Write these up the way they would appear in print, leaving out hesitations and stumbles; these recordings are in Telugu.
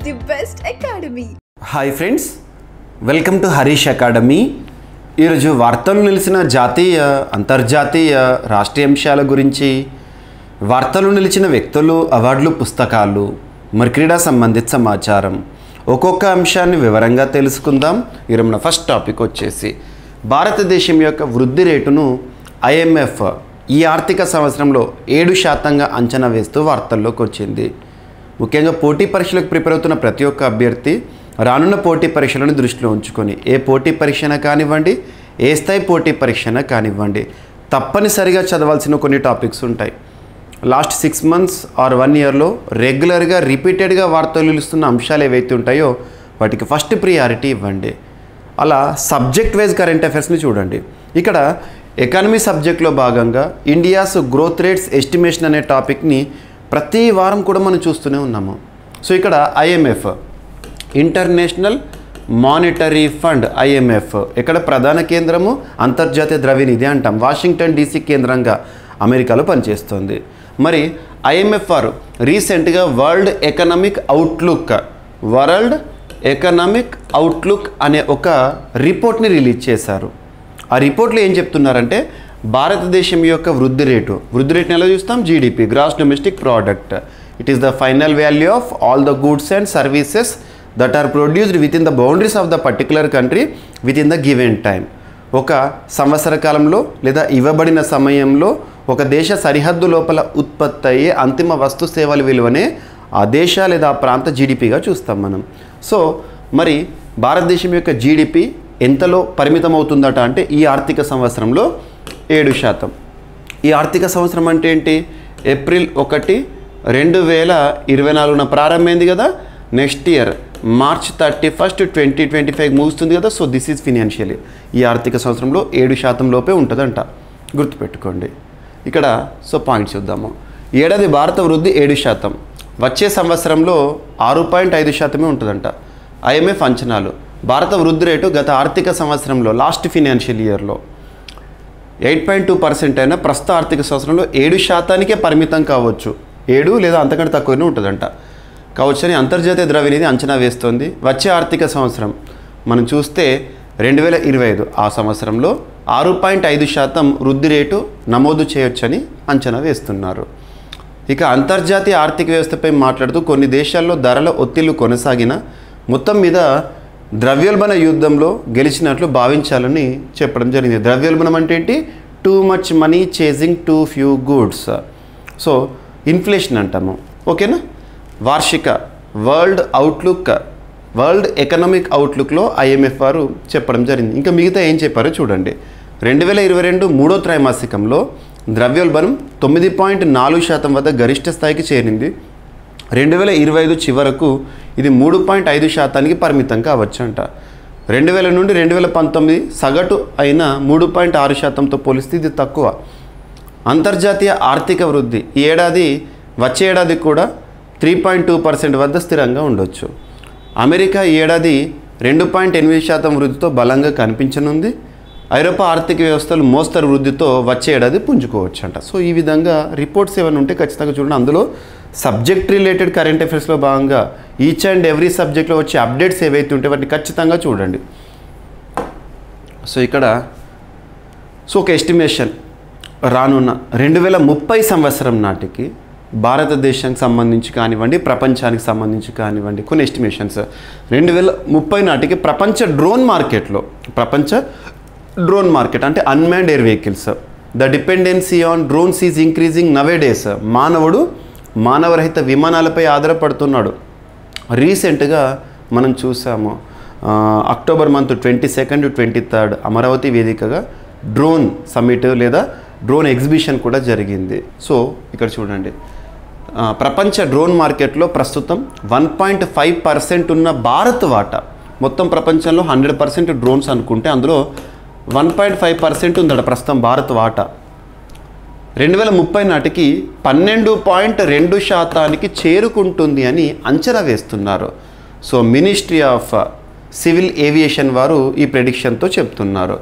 the best academy. Hi friends, welcome to Harish academy. ఈరోజు వార్తలు నిలిచిన జాతీయ అంతర్జాతీయ రాష్ట్రీయ అంశాల గురించి, వార్తలు నిలిచిన వ్యక్తులు, అవార్డులు, పుస్తకాలు, మరి క్రీడా సంబంధిత సమాచారం, ఒక్కొక్క అంశాన్ని వివరంగా తెలుసుకుందాం. ఈరోజు మన ఫస్ట్ టాపిక్ వచ్చేసి భారతదేశం యొక్క వృద్ధి రేటును IMF ఈ ఆర్థిక సంవత్సరంలో 7% అంచనా వేస్తూ వార్తల్లోకి వచ్చింది. ముఖ్యంగా పోటీ పరీక్షలకు ప్రిపేర్ అవుతున్న ప్రతి ఒక్క అభ్యర్థి రానున్న పోటీ పరీక్షలను దృష్టిలో ఉంచుకొని ఏ పోటీ పరీక్షన కానివ్వండి, ఏ స్థాయి పోటీ పరీక్షన కానివ్వండి, తప్పనిసరిగా చదవాల్సిన కొన్ని టాపిక్స్ ఉంటాయి. లాస్ట్ 6 months ఆర్ 1 yearలో రెగ్యులర్గా రిపీటెడ్గా వార్తలు నిలుస్తున్న అంశాలు ఏవైతే ఉంటాయో వాటికి ఫస్ట్ ప్రియారిటీ ఇవ్వండి. అలా సబ్జెక్ట్ వైజ్ కరెంట్ అఫైర్స్ని చూడండి. ఇక్కడ ఎకానమీ సబ్జెక్ట్లో భాగంగా ఇండియాస్ గ్రోత్ రేట్స్ ఎస్టిమేషన్ అనే టాపిక్ని ప్రతి వారం కూడా మనం చూస్తూనే ఉన్నాము. సో ఇక్కడ IMF, international monetary fund, IMF ఇక్కడ ప్రధాన కేంద్రము అంతర్జాతీయ ద్రవ్యనిధి అంటాం. వాషింగ్టన్ DC కేంద్రంగా అమెరికాలో పనిచేస్తుంది. మరి IMF వారు రీసెంట్గా వరల్డ్ ఎకనామిక్ అవుట్లుక్ అనే ఒక రిపోర్ట్ని రిలీజ్ చేశారు. ఆ రిపోర్ట్లో ఏం చెప్తున్నారంటే భారతదేశం యొక్క వృద్ధి రేటుని ఎలా చూస్తాం? GDP, gross domestic product. It is the final value of all the goods and services that are produced within the boundaries of the particular country within the given time. ఒక సంవత్సర కాలంలో లేదా ఇవ్వబడిన సమయంలో ఒక దేశ సరిహద్దు లోపల ఉత్పత్తి అయ్యే అంతిమ వస్తు సేవల విలువనే ఆ దేశ లేదా ఆ ప్రాంత GDPగా చూస్తాం మనం. సో మరి భారతదేశం యొక్క GDP ఎంతలో పరిమితం అవుతుందట అంటే ఈ ఆర్థిక సంవత్సరంలో 7%. ఈ ఆర్థిక సంవత్సరం అంటే ఏంటి? ఏప్రిల్ 1, 2024 ప్రారంభమైంది కదా, నెక్స్ట్ ఇయర్ March 31, 2025 ముగుస్తుంది కదా. So this is financial. ఈ ఆర్థిక సంవత్సరంలో 7% లోపే ఉంటుందంట, గుర్తుపెట్టుకోండి. ఇక్కడ సో పాయింట్స్ చూద్దాము. ఏడాది భారత వృద్ధి 7%, వచ్చే సంవత్సరంలో 6.5% ఉంటుందంట. IMF అంచనాలు భారత వృద్ధి రేటు గత ఆర్థిక సంవత్సరంలో లాస్ట్ ఫినాన్షియల్ ఇయర్లో 8.2% అయినా ప్రస్తుత ఆర్థిక సంవత్సరంలో 7%కే పరిమితం కావచ్చు. 7 లేదా అంతకంటే తక్కువనే ఉంటుందంట కావచ్చు అని అంతర్జాతీయ ద్రవ్యనిధి అంచనా వేస్తోంది. వచ్చే ఆర్థిక సంవత్సరం మనం చూస్తే 2025 ఆ సంవత్సరంలో 6.5% వృద్ధి రేటు నమోదు చేయొచ్చని అంచనా వేస్తున్నారు. ఇక అంతర్జాతీయ ఆర్థిక వ్యవస్థపై మాట్లాడుతూ కొన్ని దేశాల్లో ధరల ఒత్తిళ్లు కొనసాగిన మొత్తం మీద ద్రవ్యోల్బణ యుద్ధంలో గెలిచినట్లు భావించాలని చెప్పడం జరిగింది. ద్రవ్యోల్బణం అంటే ఏంటి? Too much money chasing two few goods. So inflation అంటాము, ఓకేనా. వార్షిక వరల్డ్ ఎకనామిక్ అవుట్లుక్లో IMF వారు చెప్పడం జరిగింది. ఇంకా మిగతా ఏం చెప్పారో చూడండి. 2022 మూడో త్రైమాసికంలో ద్రవ్యోల్బణం 9.4% వద్ద గరిష్ట స్థాయికి చేరింది. 2025 చివరకు ఇది 3.5%కి పరిమితం కావచ్చు అంట. 2000 నుండి 2019 సగటు అయిన 3.6%తో పోలిస్తే ఇది తక్కువ. అంతర్జాతీయ ఆర్థిక వృద్ధి ఈ ఏడాది వచ్చే ఏడాది కూడా 3.2% వద్ద స్థిరంగా ఉండొచ్చు. అమెరికా ఈ ఏడాది 2.8% వృద్ధితో బలంగా కనిపించనుంది. ఐరోపా ఆర్థిక వ్యవస్థలు మోస్తరు వృద్ధితో వచ్చే ఏడాది పుంజుకోవచ్చు అంట. సో ఈ విధంగా రిపోర్ట్స్ ఏమైనా ఉంటే ఖచ్చితంగా చూడండి. అందులో సబ్జెక్ట్ రిలేటెడ్ కరెంట్ అఫైర్స్లో భాగంగా ఈచ్ అండ్ ఎవ్రీ సబ్జెక్ట్లో వచ్చే అప్డేట్స్ ఏవైతే ఉంటే వాటిని ఖచ్చితంగా చూడండి. సో ఇక్కడ ఒక ఎస్టిమేషన్ రానున్న 2030 సంవత్సరం నాటికి భారతదేశానికి సంబంధించి కానివ్వండి, ప్రపంచానికి సంబంధించి కానివ్వండి కొన్ని ఎస్టిమేషన్స్. 2030 నాటికి ప్రపంచ డ్రోన్ మార్కెట్ అంటే unmanned air vehicles, the dependency on drones is increasing nowadays. మానవరహిత విమానాలపై ఆధారపడుతున్నాడు. రీసెంట్గా మనం చూసాము అక్టోబర్ మంత్ 22, 23 అమరావతి వేదికగా డ్రోన్ సమ్మిట్ లేదా డ్రోన్ ఎగ్జిబిషన్ కూడా జరిగింది. సో ఇక్కడ చూడండి, ప్రపంచ డ్రోన్ మార్కెట్లో ప్రస్తుతం 1.5% ఉన్న భారత్ వాటా, మొత్తం ప్రపంచంలో 100% డ్రోన్స్ అనుకుంటే అందులో 1.5% ఉందట ప్రస్తుతం భారత్ వాటా. 2030 నాటికి 12.2%కి చేరుకుంటుంది అని అంచనా వేస్తున్నారు. So ministry of civil aviation వారు ఈ ప్రెడిక్షన్తో చెప్తున్నారు.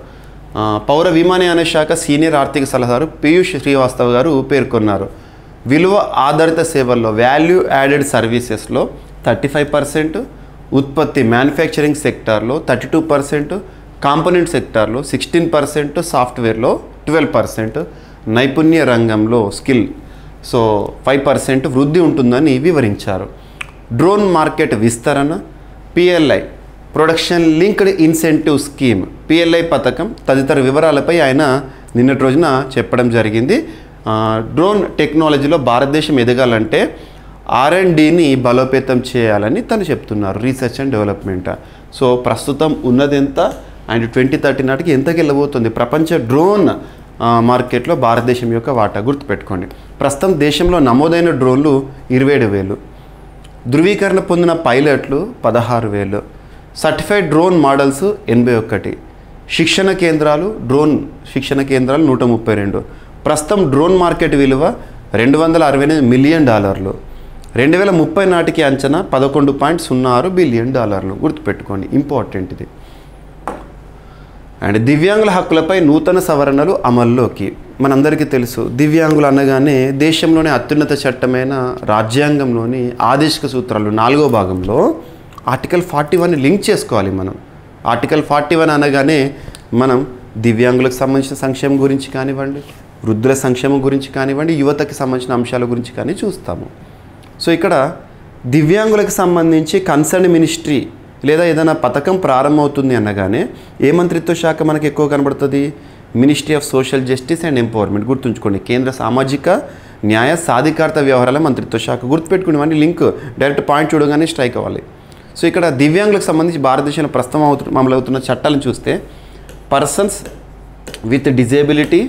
పౌర విమానయాన శాఖ సీనియర్ ఆర్థిక సలహాదారు పీయూష్ శ్రీవాస్తవ్ గారు పేర్కొన్నారు. విలువ ఆధారిత సేవల్లో వాల్యూ యాడెడ్ సర్వీసెస్లో 35%, ఉత్పత్తి మ్యానుఫ్యాక్చరింగ్ సెక్టార్లో 32%, కాంపోనెంట్ సెక్టార్లో 16%, సాఫ్ట్వేర్లో 12%, నైపుణ్య రంగంలో స్కిల్ 5% వృద్ధి ఉంటుందని వివరించారు. డ్రోన్ మార్కెట్ విస్తరణ, PLI production linked incentive scheme PLI పథకం తదితర వివరాలపై ఆయన నిన్నటి రోజున చెప్పడం జరిగింది. డ్రోన్ టెక్నాలజీలో భారతదేశం ఎదగాలంటే R&Dని బలోపేతం చేయాలని తను చెప్తున్నారు, రీసెర్చ్ అండ్ డెవలప్మెంట్. సో ప్రస్తుతం ఉన్నది ఎంత అండ్ 2030 నాటికి ఎంతకి వెళ్ళబోతుంది ప్రపంచ డ్రోన్ మార్కెట్లో భారతదేశం యొక్క వాటా గుర్తుపెట్టుకోండి. ప్రస్తుతం దేశంలో నమోదైన డ్రోన్లు 27,000, ధృవీకరణ పొందిన పైలట్లు 16,000, సర్టిఫైడ్ డ్రోన్ మోడల్స్ 81, డ్రోన్ శిక్షణ కేంద్రాలు 132. ప్రస్తుతం డ్రోన్ మార్కెట్ విలువ $268 మిలియన్, 2030 నాటికి అంచనా $11.06 బిలియన్. గుర్తుపెట్టుకోండి, ఇంపార్టెంట్ ఇది. అండ్ దివ్యాంగుల హక్కులపై నూతన సవరణలు అమల్లోకి. మనందరికీ తెలుసు, దివ్యాంగులు అనగానే దేశంలోని అత్యున్నత చట్టమైన రాజ్యాంగంలోని ఆదేశిక సూత్రాలు 4వ భాగంలో ఆర్టికల్ 41ని లింక్ చేసుకోవాలి మనం. ఆర్టికల్ 41 అనగానే మనం దివ్యాంగులకు సంబంధించిన సంక్షేమం గురించి కానివ్వండి, వృద్ధుల సంక్షేమం గురించి కానివ్వండి, యువతకి సంబంధించిన అంశాల గురించి కానీ చూస్తాము. సో ఇక్కడ దివ్యాంగులకు సంబంధించి కన్సర్న్ మినిస్ట్రీ లేదా ఏదైనా పథకం ప్రారంభమవుతుంది అనగానే ఏ మంత్రిత్వ శాఖ మనకు ఎక్కువ కనబడుతుంది? Ministry of social justice and empowerment. గుర్తుంచుకోండి, కేంద్ర సామాజిక న్యాయ సాధికారత వ్యవహారాల మంత్రిత్వ శాఖ. గుర్తుపెట్టుకునేవన్నీ లింక్ డైరెక్ట్ పాయింట్ చూడగానే స్ట్రైక్ అవ్వాలి. సో ఇక్కడ దివ్యాంగులకు సంబంధించి భారతదేశంలో ప్రస్తుతం అమలవుతున్న చట్టాలను చూస్తే persons with disability,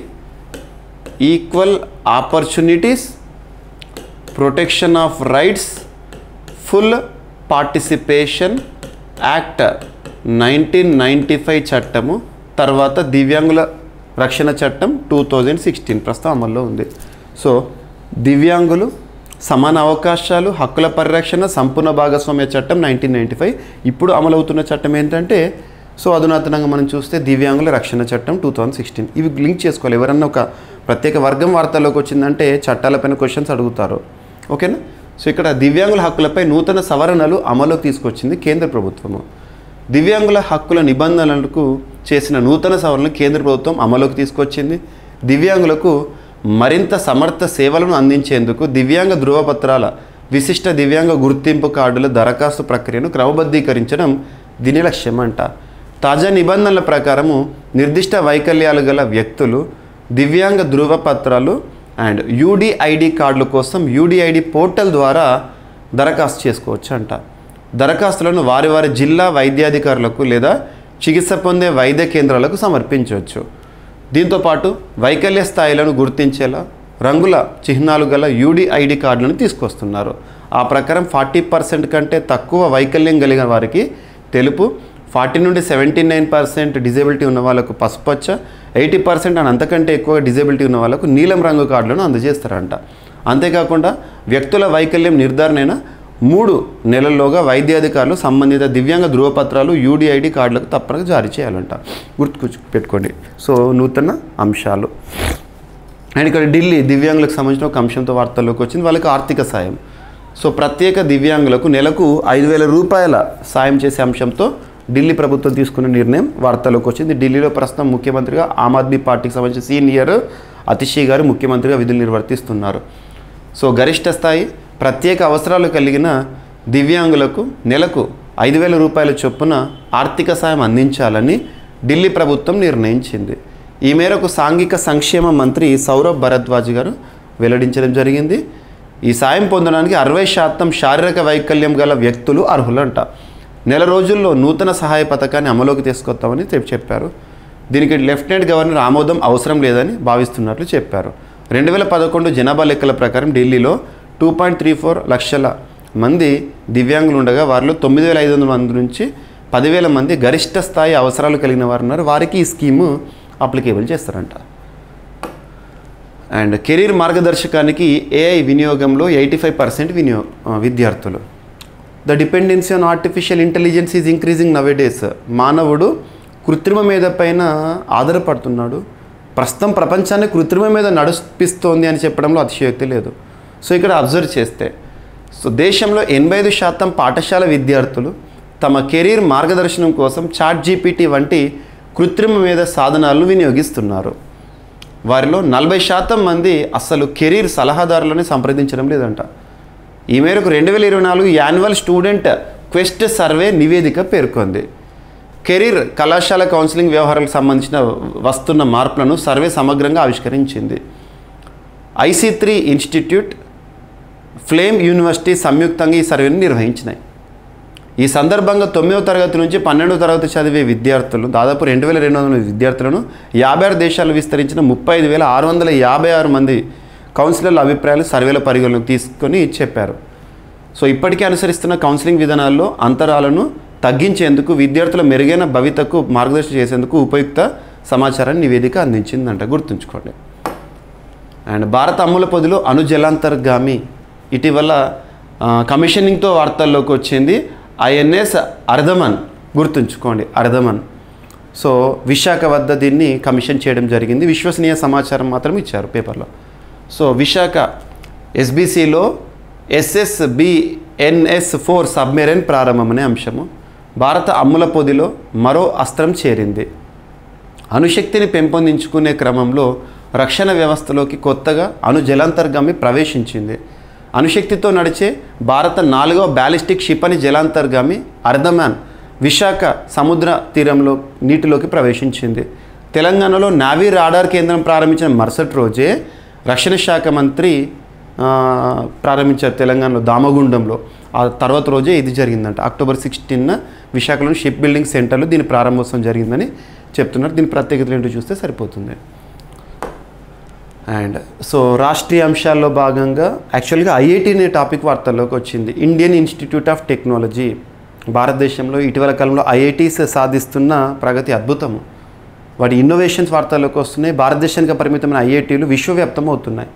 equal opportunities, protection of rights, full participation act 1995 చట్టము, తర్వాత దివ్యాంగుల రక్షణ చట్టం 2016 ప్రస్తుతం అమల్లో ఉంది. సో దివ్యాంగులు, సమాన అవకాశాలు, హక్కుల పరిరక్షణ, సంపూర్ణ భాగస్వామ్య చట్టం 1995. ఇప్పుడు అమలవుతున్న చట్టం ఏంటంటే అధునాతనంగా మనం చూస్తే దివ్యాంగుల రక్షణ చట్టం 2016. ఇవి లింక్ చేసుకోవాలి. ఎవరన్నా ఒక ప్రత్యేక వర్గం వార్తల్లోకి వచ్చిందంటే చట్టాలపైన క్వశ్చన్స్ అడుగుతారు, ఓకేనా? సో ఇక్కడ దివ్యాంగుల హక్కులపై నూతన సవరణలు అమలులోకి తీసుకొచ్చింది కేంద్ర ప్రభుత్వము. దివ్యాంగుల హక్కుల నిబంధనలకు చేసిన నూతన సవరణలు కేంద్ర ప్రభుత్వం అమలులోకి తీసుకొచ్చింది. దివ్యాంగులకు మరింత సమర్థ సేవలను అందించేందుకు దివ్యాంగ ధృవపత్రాల, విశిష్ట దివ్యాంగ గుర్తింపు కార్డుల దరఖాస్తు ప్రక్రియను క్రమబద్ధీకరించడం దీని లక్ష్యం అంట. తాజా నిబంధనల ప్రకారము నిర్దిష్ట వైకల్యాలు గల వ్యక్తులు దివ్యాంగ ధృవపత్రాలు అండ్ UDID కార్డుల కోసం UDID పోర్టల్ ద్వారా దరఖాస్తు చేసుకోవచ్చు అంట. దరఖాస్తులను వారి జిల్లా వైద్యాధికారులకు లేదా చికిత్స పొందే వైద్య కేంద్రాలకు సమర్పించవచ్చు. దీంతోపాటు వైకల్య స్థాయిలను గుర్తించేలా రంగుల చిహ్నాలు గల UDID కార్డులను తీసుకొస్తున్నారు. ఆ ప్రకారం 40% కంటే తక్కువ వైకల్యం కలిగిన వారికి తెలుపు, 40 నుండి 79% డిజేబిలిటీ ఉన్న వాళ్ళకు పసుపచ్చ, 80% అని అంతకంటే ఎక్కువ డిజేబిలిటీ ఉన్న వాళ్ళకు నీలం రంగు కార్డులను అందజేస్తారంట. అంతేకాకుండా వ్యక్తుల వైకల్యం నిర్ధారణైన 3 నెలల్లోగా వైద్యాధికారులు సంబంధిత దివ్యాంగ ధృవపత్రాలు UDID కార్డులకు తప్పక జారీ చేయాలంట. పెట్టుకోండి. సో నూతన అంశాలు. అండ్ ఇక్కడ ఢిల్లీ దివ్యాంగులకు సంబంధించిన ఒక అంశంతో వార్తల్లోకి వచ్చింది. వాళ్ళకి ఆర్థిక సాయం. సో ప్రత్యేక దివ్యాంగులకు నెలకు 5,000 రూపాయల సాయం చేసే అంశంతో ఢిల్లీ ప్రభుత్వం తీసుకున్న నిర్ణయం వార్తలోకి వచ్చింది. ఢిల్లీలో ప్రస్తుతం ముఖ్యమంత్రిగా ఆమ్ ఆద్మీ పార్టీకి సంబంధించిన సీనియర్ అతిషి గారు ముఖ్యమంత్రిగా విధులు నిర్వర్తిస్తున్నారు. సో గరిష్ట స్థాయి ప్రత్యేక అవసరాలు కలిగిన దివ్యాంగులకు నెలకు 5,000 రూపాయల చొప్పున ఆర్థిక సాయం అందించాలని ఢిల్లీ ప్రభుత్వం నిర్ణయించింది. ఈ మేరకు సాంఘిక సంక్షేమ మంత్రి సౌరభ్ భరద్వాజ్ గారు వెల్లడించడం జరిగింది. ఈ సాయం పొందడానికి 60% శారీరక వైకల్యం గల వ్యక్తులు అర్హులంట. నెల రోజుల్లో నూతన సహాయ పథకాన్ని అమలులోకి తీసుకొస్తామని చెప్పారు. దీనికి లెఫ్టినెంట్ గవర్నర్ ఆమోదం అవసరం లేదని భావిస్తున్నట్లు చెప్పారు. 2011 జనాభా లెక్కల ప్రకారం ఢిల్లీలో 2.34 లక్షల మంది దివ్యాంగులు ఉండగా వారిలో 9,500 మంది నుంచి 10,000 మంది గరిష్ట స్థాయి అవసరాలు కలిగిన వారు ఉన్నారు. వారికి ఈ స్కీము అప్లికేబుల్ చేస్తారంట. అండ్ కెరీర్ మార్గదర్శకానికి AI వినియోగంలో 85% విద్యార్థులు. The dependency on artificial intelligence is increasing nowadays. మానవుడు కృత్రిమ మీద పైన ఆధారపడుతున్నాడు. ప్రస్తుతం ప్రపంచాన్ని కృత్రిమ మీద నడిపిస్తోంది అని చెప్పడంలో అతిశయోక్తి లేదు. సో ఇక్కడ అబ్జర్వ్ చేస్తే సో దేశంలో 85% పాఠశాల విద్యార్థులు తమ కెరీర్ మార్గదర్శనం కోసం ChatGPT వంటి కృత్రిమ మేధ సాధనాలను వినియోగిస్తున్నారు. వారిలో 40% మంది అసలు కెరీర్ సలహాదారులను సంప్రదించడం లేదంట. ఈ మేరకు 2024 యాన్యువల్ స్టూడెంట్ క్వెస్ట్ సర్వే నివేదిక పేర్కొంది. కెరీర్ కళాశాల కౌన్సిలింగ్ వ్యవహారాలకు సంబంధించిన వస్తున్న మార్పులను సర్వే సమగ్రంగా ఆవిష్కరించింది. IC3 ఇన్స్టిట్యూట్, ఫ్లేమ్ యూనివర్సిటీ సంయుక్తంగా ఈ సర్వేను నిర్వహించినాయి. ఈ సందర్భంగా 9వ తరగతి నుంచి 12వ తరగతి చదివే విద్యార్థులు దాదాపు 2200 విద్యార్థులను 56 దేశాలు విస్తరించిన 35,656 మంది కౌన్సిలర్ల అభిప్రాయాలు సర్వేల పరిగణలోకి తీసుకొని చెప్పారు. సో ఇప్పటికే అనుసరిస్తున్న కౌన్సిలింగ్ విధానాల్లో అంతరాలను తగ్గించేందుకు, విద్యార్థుల మెరుగైన భవితకు మార్గదర్శనం చేసేందుకు ఉపయుక్త సమాచారాన్ని నివేదిక అందించిందంట. గుర్తుంచుకోండి. అండ్ భారత అమ్ముల పొదిలో జలాంతర్గామి ఇటీవల కమిషనింగ్తో వార్తల్లోకి వచ్చింది. INS అర్ధమన్. గుర్తుంచుకోండి, అర్ధమన్. సో విశాఖ వద్ద దీన్ని కమిషన్ చేయడం జరిగింది. విశ్వసనీయ సమాచారం మాత్రం ఇచ్చారు పేపర్లో. సో విశాఖ SBCలో SSBNS-4 సబ్మెరైన్ ప్రారంభం అనే అంశము. భారత అమ్ముల పొదిలో మరో అస్త్రం చేరింది. అణుశక్తిని పెంపొందించుకునే క్రమంలో రక్షణ వ్యవస్థలోకి కొత్తగా జలాంతర్గామి ప్రవేశించింది. అణుశక్తితో నడిచే భారత 4వ బ్యాలిస్టిక్ క్షిపణి జలాంతర్గామి అర్ధమాన్ విశాఖ సముద్ర తీరంలో నీటిలోకి ప్రవేశించింది. తెలంగాణలో నావీ రాడార్ కేంద్రం ప్రారంభించిన మరుసటి రోజే రక్షణ శాఖ మంత్రి ప్రారంభించారు తెలంగాణలో దామగుండంలో. ఆ తర్వాత రోజే ఇది జరిగిందంట. అక్టోబర్ 16 విశాఖలోని షిప్ బిల్డింగ్ సెంటర్లో దీని ప్రారంభోత్సవం జరిగిందని చెప్తున్నారు. దీని ప్రత్యేకతలు ఏంటో చూస్తే సరిపోతుంది. అండ్ సో రాష్ట్రీయ అంశాల్లో భాగంగా యాక్చువల్గా IIT అనే టాపిక్ వార్తల్లోకి వచ్చింది. Indian institute of technology. భారతదేశంలో ఇటీవల కాలంలో IITs సాధిస్తున్న ప్రగతి అద్భుతము. వాటి ఇన్నోవేషన్స్ వార్తల్లోకి వస్తున్నాయి. భారతదేశానికి పరిమితమైన IITలు విశ్వవ్యాప్తం అవుతున్నాయి.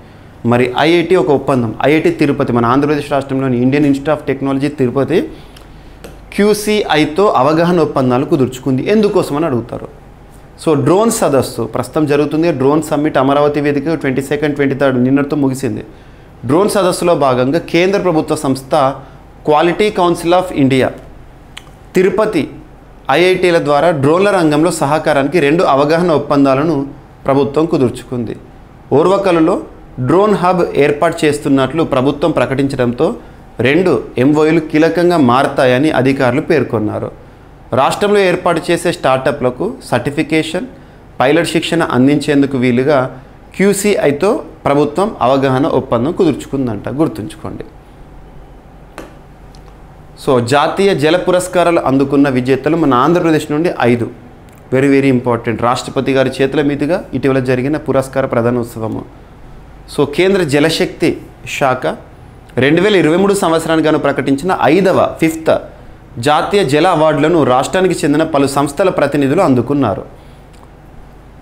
మరి IIT ఒక ఒప్పందం, IIT తిరుపతి, మన ఆంధ్రప్రదేశ్ రాష్ట్రంలోని Indian institute of technology Tirupati QCIతో అవగాహన ఒప్పందాలు కుదుర్చుకుంది. ఎందుకోసమని అడుగుతారు. సో డ్రోన్ సదస్సు ప్రస్తుతం జరుగుతుంది. డ్రోన్ సమ్మిట్ అమరావతి వేదిక 22, 23 నిన్నటితో ముగిసింది. డ్రోన్ సదస్సులో భాగంగా కేంద్ర ప్రభుత్వ సంస్థ quality council of India, Tirupati IITల ద్వారా డ్రోన్ల రంగంలో సహకారానికి 2 అవగాహన ఒప్పందాలను ప్రభుత్వం కుదుర్చుకుంది. ఓర్వకల్లో డ్రోన్ హబ్ ఏర్పాటు చేస్తున్నట్లు ప్రభుత్వం ప్రకటించడంతో 2 MOUలు కీలకంగా మారతాయని అధికారులు పేర్కొన్నారు. రాష్ట్రంలో ఏర్పాటు చేసే స్టార్టప్లకు సర్టిఫికేషన్, పైలట్ శిక్షణ అందించేందుకు వీలుగా QCIతో ప్రభుత్వం అవగాహన ఒప్పందం కుదుర్చుకుందంట. గుర్తుంచుకోండి. సో జాతీయ జల పురస్కారాలు అందుకున్న విజేతలు మన ఆంధ్రప్రదేశ్ నుండి 5. Very very important. రాష్ట్రపతి గారి చేతుల మీదుగా ఇటీవల జరిగిన పురస్కార ప్రదానోత్సవము. సో కేంద్ర జలశక్తి శాఖ 2023 సంవత్సరానికి గాను ప్రకటించిన 5th జాతీయ జల అవార్డులను రాష్ట్రానికి చెందిన పలు సంస్థల ప్రతినిధులు అందుకున్నారు.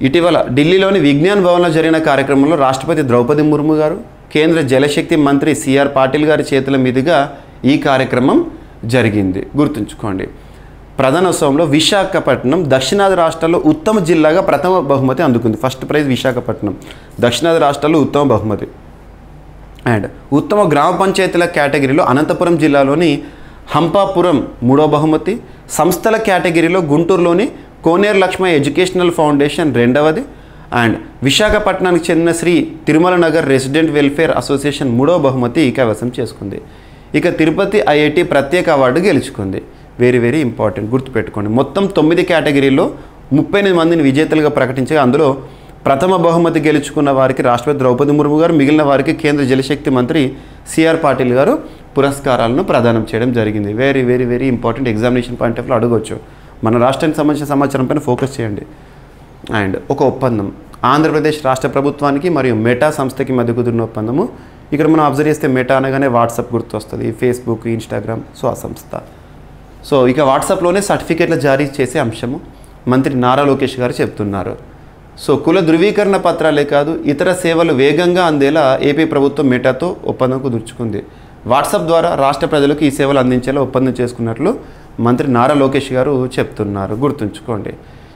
ఇటీవల ఢిల్లీలోని విజ్ఞాన్ భవన్లో జరిగిన కార్యక్రమంలో రాష్ట్రపతి ద్రౌపది ముర్ము గారు, కేంద్ర జలశక్తి మంత్రి CR పాటిల్ గారి చేతుల మీదుగా ఈ కార్యక్రమం జరిగింది. గుర్తుంచుకోండి. ప్రధానోత్సవంలో విశాఖపట్నం దక్షిణాది రాష్ట్రాల్లో ఉత్తమ జిల్లాగా ప్రథమ బహుమతి అందుకుంది. ఫస్ట్ ప్రైజ్ విశాఖపట్నం, దక్షిణాది రాష్ట్రాల్లో ఉత్తమ బహుమతి. అండ్ ఉత్తమ గ్రామ పంచాయతీల కేటగిరీలో అనంతపురం జిల్లాలోని హంపాపురం 3వ బహుమతి, సంస్థల కేటగిరీలో గుంటూరులోని కోనేరు లక్ష్మీ ఎడ్యుకేషనల్ ఫౌండేషన్ 2వది, అండ్ విశాఖపట్నానికి చెందిన Shri Tirumala Nagar resident welfare association 3వ బహుమతి కైవసం చేసుకుంది. ఇక తిరుపతి IIT ప్రత్యేక అవార్డు గెలుచుకుంది. వెరీ వెరీ ఇంపార్టెంట్, గుర్తుపెట్టుకోండి. మొత్తం 9 కేటగిరీల్లో 38 మందిని విజేతలుగా ప్రకటించగా అందులో ప్రథమ బహుమతి గెలుచుకున్న వారికి రాష్ట్రపతి ద్రౌపది ముర్ము గారు, మిగిలిన వారికి కేంద్ర జలశక్తి మంత్రి CR పాటిల్ గారు పురస్కారాలను ప్రదానం చేయడం జరిగింది. Very very very important. Examination point of view అడగవచ్చు. మన రాష్ట్రానికి సంబంధించిన సమాచారం పైన ఫోకస్ చేయండి. అండ్ ఒక ఒప్పందం ఆంధ్రప్రదేశ్ రాష్ట్ర ప్రభుత్వానికి మరియు మెటా సంస్థకి మధ్య కుదిరిన ఒప్పందము. ఇక్కడ మనం అబ్జర్వ్ చేస్తే మెటా అనగానే వాట్సాప్ గుర్తొస్తుంది, ఫేస్బుక్, ఇన్స్టాగ్రామ్. సో ఆ సంస్థ. సో ఇక వాట్సాప్లోనే సర్టిఫికేట్లు జారీ చేసే అంశము మంత్రి నారా లోకేష్ గారు చెప్తున్నారు. సో కుల ధృవీకరణ పత్రాలే కాదు ఇతర సేవలు వేగంగా అందేలా ఏపీ ప్రభుత్వం మెటాతో ఒప్పందం కుదుర్చుకుంది. వాట్సాప్ ద్వారా రాష్ట్ర ప్రజలకు ఈ సేవలు అందించేలా ఒప్పందం చేసుకున్నట్లు మంత్రి నారా లోకేష్ గారు చెప్తున్నారు. గుర్తుంచుకోండి.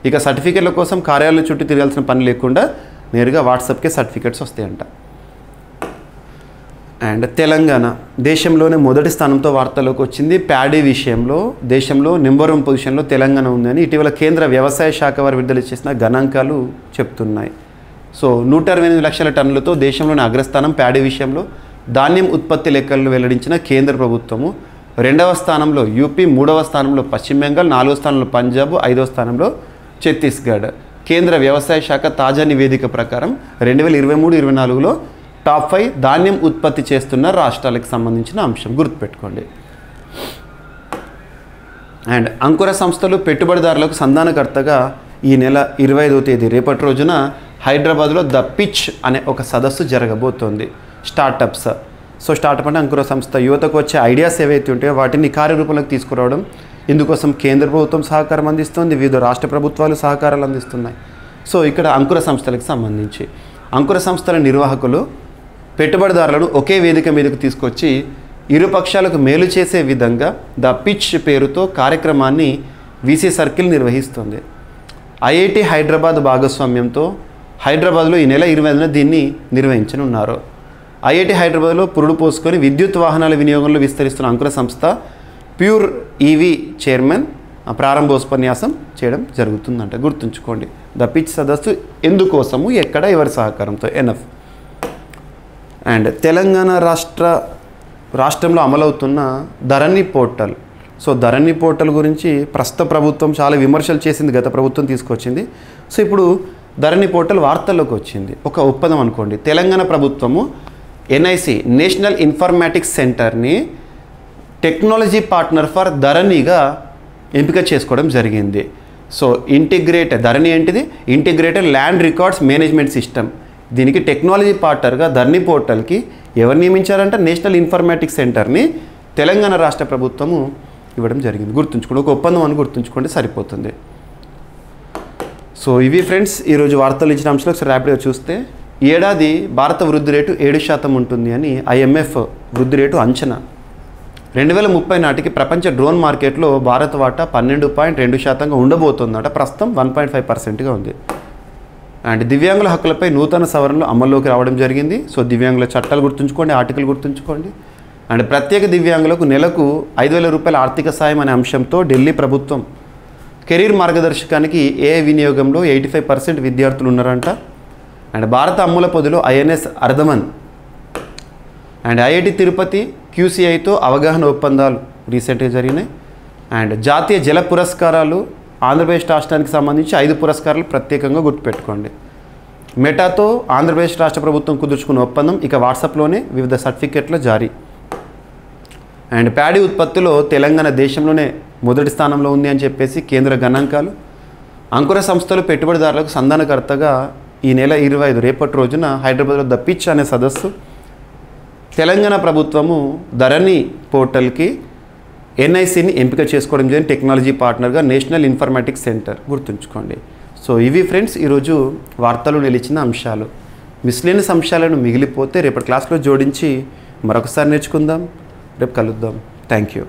ఇక సర్టిఫికేట్ల కోసం కార్యాలయం చుట్టూ తిరగాల్సిన పని లేకుండా నేరుగా వాట్సాప్కే సర్టిఫికేట్స్ వస్తాయంట. అండ్ తెలంగాణ దేశంలోనే మొదటి స్థానంతో వార్తల్లోకి వచ్చింది. ప్యాడీ విషయంలో దేశంలో నెంబర్ 1 పొజిషన్లో తెలంగాణ ఉందని ఇటీవల కేంద్ర వ్యవసాయ శాఖ వారు విడుదల చేసిన గణాంకాలు చెప్తున్నాయి. సో 128 లక్షల టన్నులతో దేశంలోని అగ్రస్థానం ప్యాడీ విషయంలో. ధాన్యం ఉత్పత్తి లెక్కలను వెల్లడించిన కేంద్ర ప్రభుత్వము 2వ స్థానంలో యూపీ, 3వ స్థానంలో పశ్చిమ బెంగాల్, 4వ స్థానంలో పంజాబ్, 5వ స్థానంలో ఛత్తీస్గఢ్. కేంద్ర వ్యవసాయ శాఖ తాజా నివేదిక ప్రకారం 2023-24లో టాప్ 5 ధాన్యం ఉత్పత్తి చేస్తున్న రాష్ట్రాలకు సంబంధించిన అంశం గుర్తుపెట్టుకోండి. అండ్ అంకుర సంస్థలు పెట్టుబడిదారులకు సంధానకర్తగా ఈ నెల 25వ తేదీ రేపటి రోజున హైదరాబాద్లో ద పిచ్ అనే ఒక సదస్సు జరగబోతోంది. స్టార్టప్స్. సో స్టార్టప్ అంటే అంకుర సంస్థ యువతకు వచ్చే ఐడియాస్ ఏవైతే ఉంటాయో వాటిని కార్యరూపంలోకి తీసుకురావడం. ఇందుకోసం కేంద్ర ప్రభుత్వం సహకారం అందిస్తుంది, వివిధ రాష్ట్ర ప్రభుత్వాలు సహకారాలు అందిస్తున్నాయి. సో ఇక్కడ అంకుర సంస్థలకు సంబంధించి అంకుర సంస్థల నిర్వాహకులు పెట్టుబడిదారులను ఒకే వేదిక మీదకు తీసుకొచ్చి ఇరు పక్షాలకు మేలు చేసే విధంగా ద పిచ్ పేరుతో కార్యక్రమాన్ని వీసీ సర్కిల్ నిర్వహిస్తుంది. ఐఐటి హైదరాబాద్ భాగస్వామ్యంతో హైదరాబాద్లో ఈ నెల 25న దీన్ని నిర్వహించనున్నారు. ఐఐటి హైదరాబాద్లో పురుడు పోసుకొని విద్యుత్ వాహనాల వినియోగంలో విస్తరిస్తున్న అంకుర సంస్థ ప్యూర్ ఈవీ చైర్మన్ ప్రారంభోపన్యాసం చేయడం జరుగుతుందంట. గుర్తుంచుకోండి. ద పిచ్ సదస్సు ఎందుకోసము, ఎక్కడ, ఎవరి సహకారంతో. ఎనఫ్. అండ్ తెలంగాణ రాష్ట్రంలో అమలవుతున్న ధరణి పోర్టల్. సో ధరణి పోర్టల్ గురించి ప్రస్తుత ప్రభుత్వం చాలా విమర్శలు చేసింది, గత ప్రభుత్వం తీసుకొచ్చింది. సో ఇప్పుడు ధరణి పోర్టల్ వార్తల్లోకి వచ్చింది. ఒక ఒప్పందం అనుకోండి. తెలంగాణ ప్రభుత్వము ఎన్ఐసి నేషనల్ ఇన్ఫర్మాటిక్స్ సెంటర్ని టెక్నాలజీ పార్ట్నర్ ఫర్ ధరణిగా ఎంపిక చేసుకోవడం జరిగింది. సో ధరణి ఏంటిది? Integrated land records management system. దీనికి టెక్నాలజీ పార్ట్నర్గా ధరణి పోర్టల్కి ఎవరు నియమించారంటే నేషనల్ ఇన్ఫర్మాటిక్స్ సెంటర్ని తెలంగాణ రాష్ట్ర ప్రభుత్వము ఇవ్వడం జరిగింది. గుర్తుంచుకోండి. ఒక ఒప్పందం అని గుర్తుంచుకోండి, సరిపోతుంది. సో ఇవి ఫ్రెండ్స్ ఈరోజు వార్తలు ఇచ్చిన అంశాలు ఒకసారి ర్యాపిడ్గా చూస్తే, ఏడాది భారత వృద్ధి రేటు 7% ఉంటుంది అని IMF వృద్ధి రేటు అంచనా. 2030 నాటికి ప్రపంచ డ్రోన్ మార్కెట్లో భారత్ వాటా 12.2% ఉండబోతుందట. ప్రస్తుతం 1.5%గా ఉంది. అండ్ దివ్యాంగుల హక్కులపై నూతన సవరణలు అమల్లోకి రావడం జరిగింది. సో దివ్యాంగుల చట్టాలు గుర్తుంచుకోండి, ఆర్టికల్ గుర్తుంచుకోండి. అండ్ ప్రత్యేక దివ్యాంగులకు నెలకు 5,000 రూపాయల ఆర్థిక సాయం అనే అంశంతో ఢిల్లీ ప్రభుత్వం కెరీర్ మార్గదర్శకానికి AI వినియోగంలో 85% విద్యార్థులు ఉన్నారంట. అండ్ భారత అమ్ముల పొదిలో INS అర్ధమన్ అండ్ IIT తిరుపతి QCIతో అవగాహన ఒప్పందాలు రీసెంట్గా జరిగినాయి. అండ్ జాతీయ జల పురస్కారాలు ఆంధ్రప్రదేశ్ రాష్ట్రానికి సంబంధించి 5 పురస్కారాలు ప్రత్యేకంగా గుర్తుపెట్టుకోండి. మెటాతో ఆంధ్రప్రదేశ్ రాష్ట్ర ప్రభుత్వం కుదుర్చుకున్న ఒప్పందం ఇక వాట్సాప్లోనే వివిధ సర్టిఫికెట్ల జారీ. అండ్ ప్యాడీ ఉత్పత్తిలో తెలంగాణ దేశంలోనే మొదటి స్థానంలో ఉంది అని చెప్పేసి కేంద్ర గణాంకాలు. అంకుర సంస్థలు పెట్టుబడిదారులకు సంధానకర్తగా ఈ నెల 25 రేపటి రోజున హైదరాబాద్లో ద పిచ్ అనే సదస్సు. తెలంగాణ ప్రభుత్వము ధరణి పోర్టల్కి NICని ఎంపిక చేసుకోవడం జరిగింది, టెక్నాలజీ పార్ట్నర్గా నేషనల్ ఇన్ఫర్మాటిక్స్ సెంటర్. గుర్తుంచుకోండి. సో ఇవి ఫ్రెండ్స్ ఈరోజు వార్తలు నిలిచిన అంశాలు. మిస్లేనియస్ అంశాలను మిగిలిపోతే రేపటి క్లాస్లో జోడించి మరొకసారి నేర్చుకుందాం. రేపు కలుద్దాం. Thank you.